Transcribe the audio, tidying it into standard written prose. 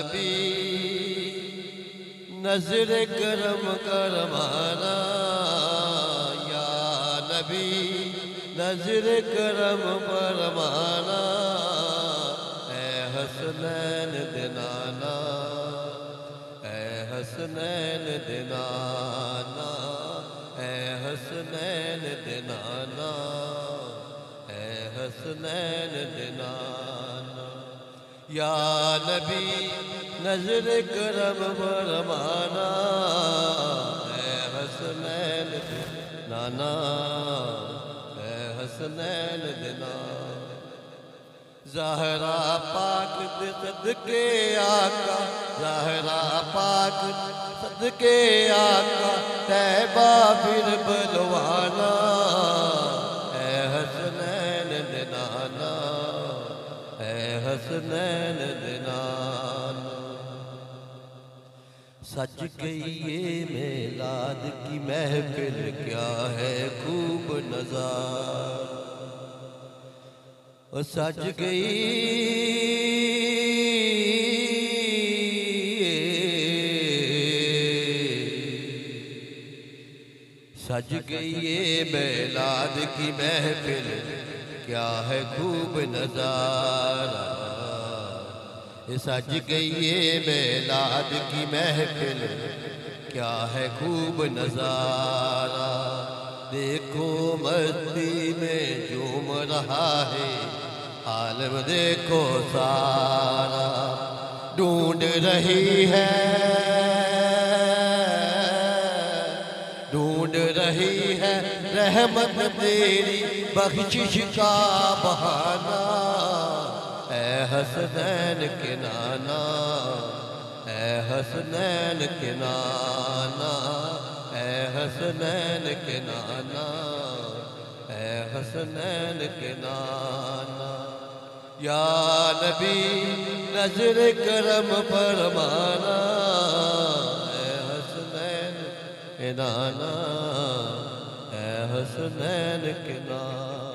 نبی نظر کرم کرمانا یا نبی نظر کرم فرمانا اے حسنین دنانا اے حسنین دنانا اے حسنین دنانا اے حسنین دنانا یا نبی نظر کرم فرمانا اے حسنین دنانا اے حسنین دنانا زہرا پاک صدقے آقا زہرا پاک صدقے آقا طیبہ پھر بلوانا اے حسنین دنانا اے حسنین دنانا سج گئی یہ میلاد کی محفل کیا ہے خوب نظارہ سج گئی سج گئی یہ میلاد کی محفل کیا ہے خوب نظارہ سج گئی یہ میلاد کی محفل کیا ہے خوب نظارہ دیکھو مستی میں جھوم رہا ہے عالم دیکھو سارا ڈھونڈ رہی ہے رحمت تیری بخشش کا بہانہ اے حسنین کے نانا اے حسنین کے نانا اے حسنین کے نانا اے حسنین کے نانا یا نبی نظر کرم فرمانا اے حسنین کے نانا اے حسنین کے نانا